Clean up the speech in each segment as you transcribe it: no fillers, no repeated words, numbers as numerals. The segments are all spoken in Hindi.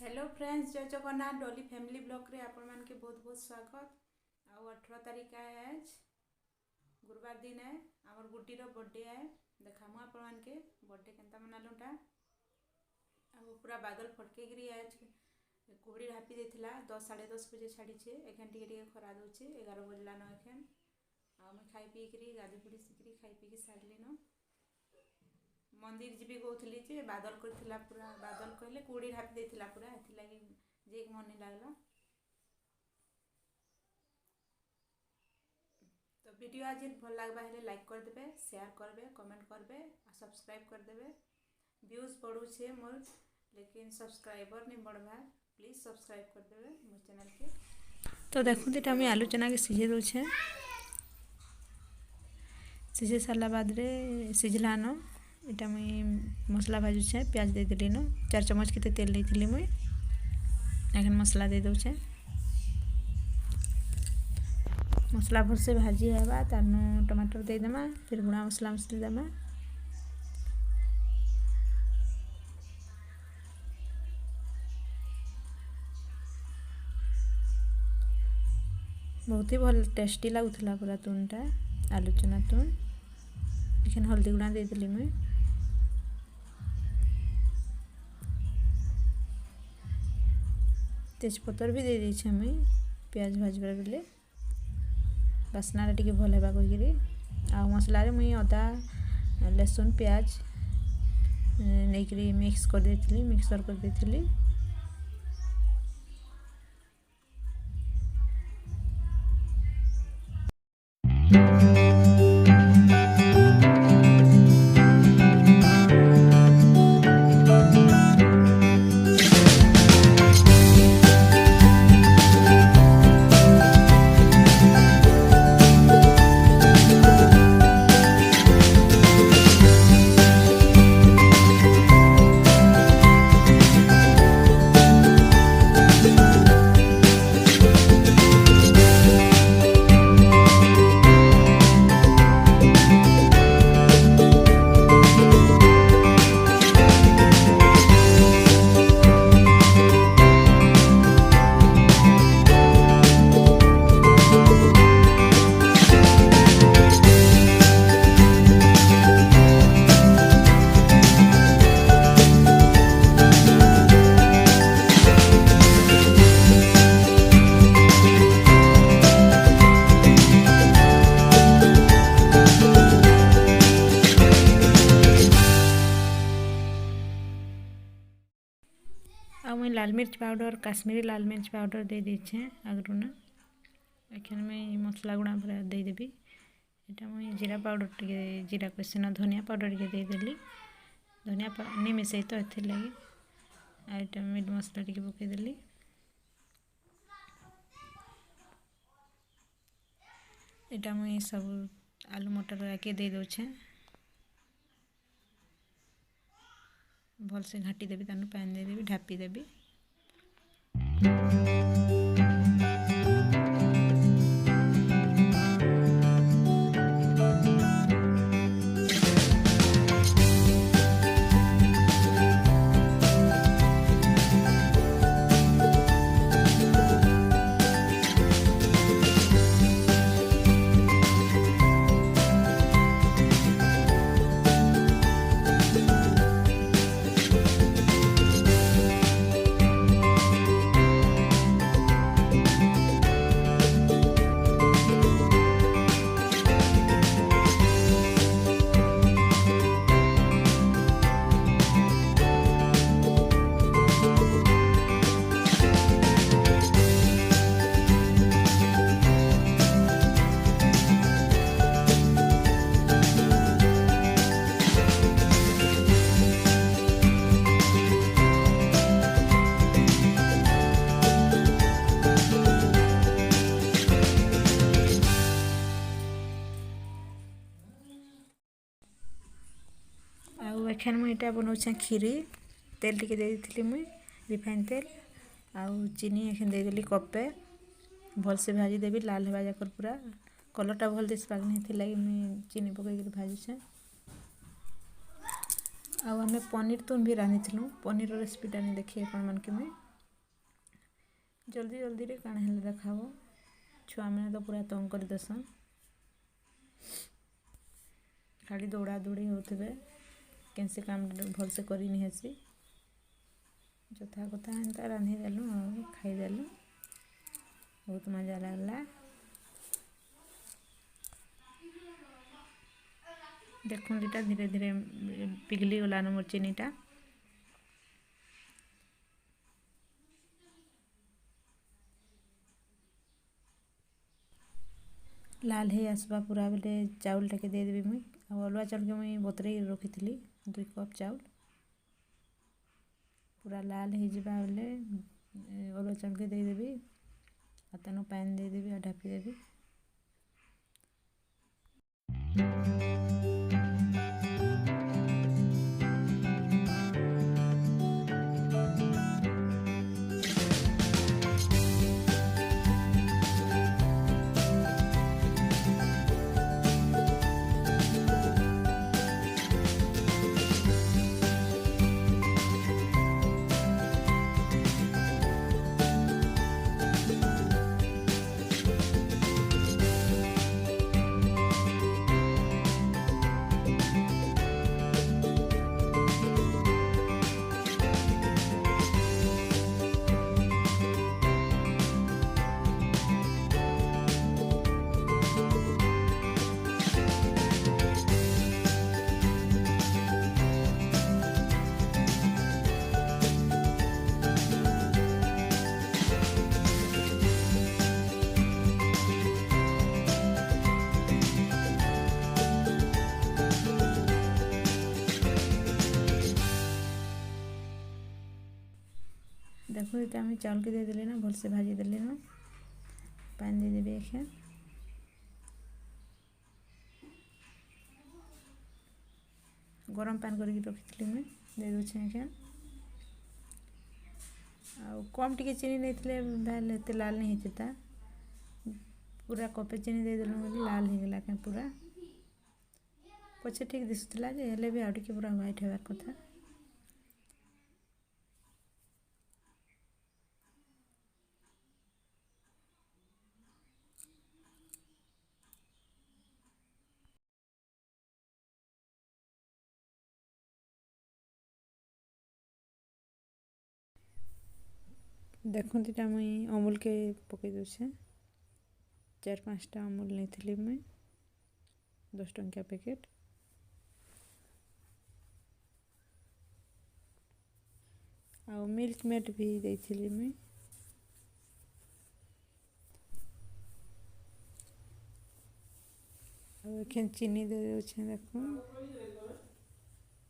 हेलो फ्रेंड्स, जय जगन्नाथ डॉली फैमिली ब्लॉग रे आपण मान के बहुत बहुत स्वागत। आउ 18 तारीख है आज गुरुवार दिन है आमर गुटी रो बर्थडे है। देखामु आपण मान के बर्थडे केनता मनालुटा। आउ पूरा बादल फटके गिरी आज कुबड़ी ढापी देथिला 10 10:30 बजे छाड़ी छे। एखन टिके खरा दोचे 11 बजला न। एखन आउ मैं खाई पी करी गादी पुड़ी सिकरी खाई पी के सारली न। मंदिर जीवी कहूली जे बादल करथिला पूरा बादल कहले कुड़ी ढापी देथिला पूरा एथि लागि जे मन नहीं लागला। तो वीडियो आज भल लगबा हेले लाइक कर देबे, शेयर करबे, कमेंट करबे और सब्सक्राइब कर देबे। व्यूज बढ़ू छे मोर लेकिन सब्सक्राइबर नहीं बढ़वा, प्लीज सब्सक्राइब कर देबे मोर चैनल के। तो देखो दिटा मैं आलू चना के सिझे दो छे। सिझे सारा बाद रे सिझला न इटा मुई मसला भाजुछे। प्याज दे देली न 4 चम्मच के तेल देइथिली मुई। एखन मसला दे दउछे। मसला भल से भाजी हेबा तारनु टमाटर दे देमा, फिर गुणा मसला मसली देमा। बहुत ही भल टेस्टी लागुथला पूरा तुनटा आलू चना तुन। एखन हल्दी गुणा दे देली मुई। तेजपतर भी दे दी मुई प्याज भाजबार बेले बासना टे भल हेबा कहीकि। आ मसला मुई अदा लहसुन प्याज नहीं मिक्स कर देथिली, मिक्सर कर देथिली। मैं लाल मिर्च पाउडर काश्मीरी लाल मिर्च पाउडर दे दीछे आगरू ना। एखन मैं मसला गुणा पूरा दे देबी। एटा मैं जीरा पाउडर टिके जीरा कसिना धनिया पाउडर टिके दे देली। धनिया नहीं मिसई तो एथि लगी आइटा मीट मसला टिके पके देली। एटा मैं सब आलू मटर आके दे दोछे। भल से घाटी देवी तानु पानी दे देवी ढापी देवी। एखन मुई इटा बनाऊे खीरी। तेल टिके दे दी मुई रिफाइन तेल आउ चीनी एखन दे देली कपे। भल से भाजी देवी लाल हेबा जाकर पूरा कलरटा भल दिसबाक नहीं लगी मुई चीनी पकईकि भाजुछे। आउ आमे पनीर तुन भी रांधिलु। पनीर रेसिपीटा नहीं देखिए आपण मानके मुई जल्दी जल्दी रे काण हेले देखाब छुआ मैंने तो पूरा तंग कर देसन खाली दौड़ा दौड़ी होते कैसे काम भलसे कर हेसी जथा कथा एंता रांधिदेलु और खाईदेलु बहुत मजा लगला। देखुन दीटा धीरे धीरे पिघली गलान मोर चीनीटा लाल है आसवा पूरा बेले चाउल टाके दे देबी मुई अलुआ चाउल के मुई बतरे रखी थी 2 कप चाउल पूरा लाल हो जावा बेले अलुआ चाउल के दे देबी तेन पानी दे देबी और ढापी देबी। देखो ये आम चाउल के दे देली ना भलसे भाजी देली ना पानी दे देबी एखे गरम पानी करके रखी मुझे दे दूचे एखे कम टिके चीनी नहीं एत लाल नहीं होता पूरा कपे चीनी दे देलु बोली लाल हो गला क्या पूरा पछे ठीक दिशुला हेले भी आउ टिके पूरा व्हाइट होबार कथा। देखते इटा मुई अमूल के पकई दूचे 4-5टा अमूल नहीं थी मुई 10 टंकिया पैकेट आ मिल्क मेड भी देती मुई एखन चीनी दे दूचे देख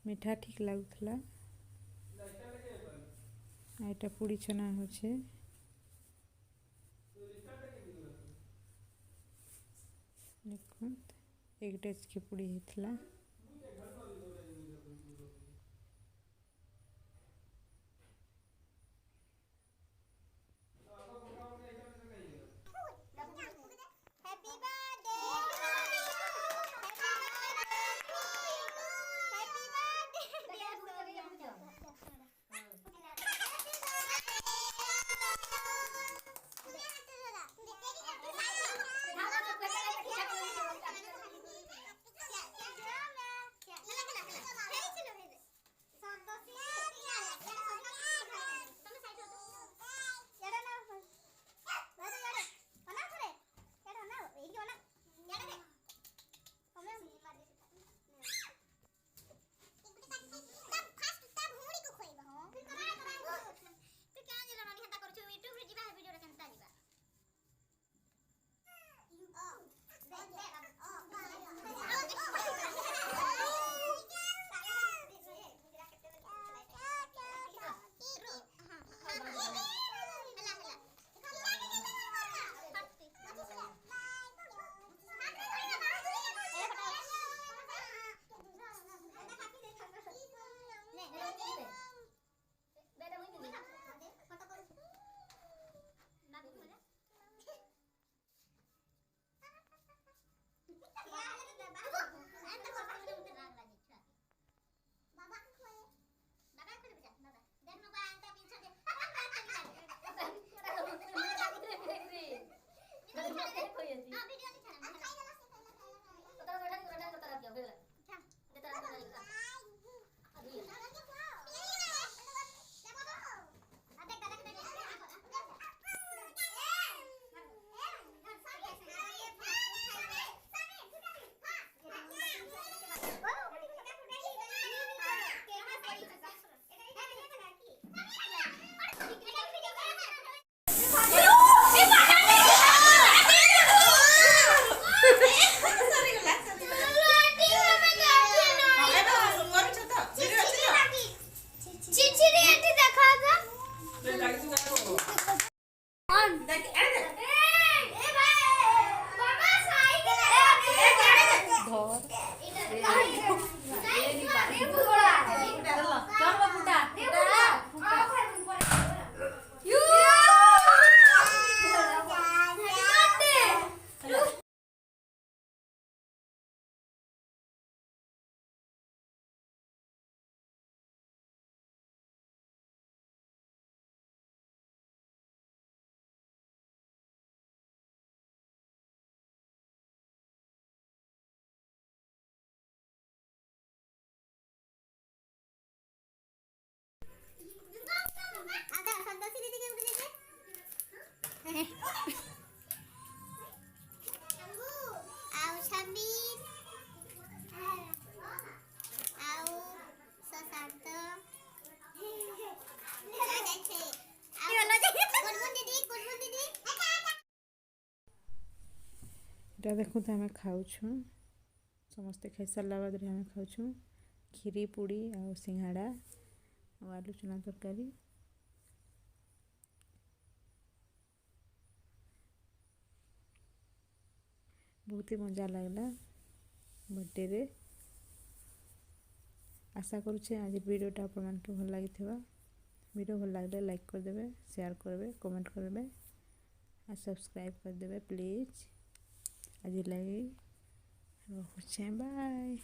मीठा ठीक लगुला এটা পুরি ছনা হচ্ছে দেখুন একটা আজকে পুরি হইতলা ଏଇଟା ଦେଖୁନ୍ତୁ ଆମେ ଖାଉଛୁ ସମସ୍ତେ ଖାଇସାରିଲା ବାଦରେ ଆମେ ଖାଉଛୁ କ୍ଷୀରି ପୁଡ଼ି ଆଉ ସିଙ୍ଗାଡ଼ା ଆଉ ଆଲୁ ଚଣା ତରକାରୀ। ବହୁତ ହି ମଜା ଲାଗିଲା ବର୍ଥଡେରେ। ଆଶା କରୁଛେ ଆଜି ଭିଡ଼ିଓଟା ଆପଣମାନଙ୍କୁ ଭଲ ଲାଗିଥିବା। ଭିଡ଼ିଓ ଭଲ ଲାଗିଲେ ଲାଇକ୍ କରିଦେବେ, ସେୟାର କରିବେ, କମେଣ୍ଟ କରିବେ ଆଉ ସବସ୍କ୍ରାଇବ୍ କରିଦେବେ ପ୍ଲିଜ୍। ଆଜି ଲାଗି ରଖୁଛେ, ବାଏ।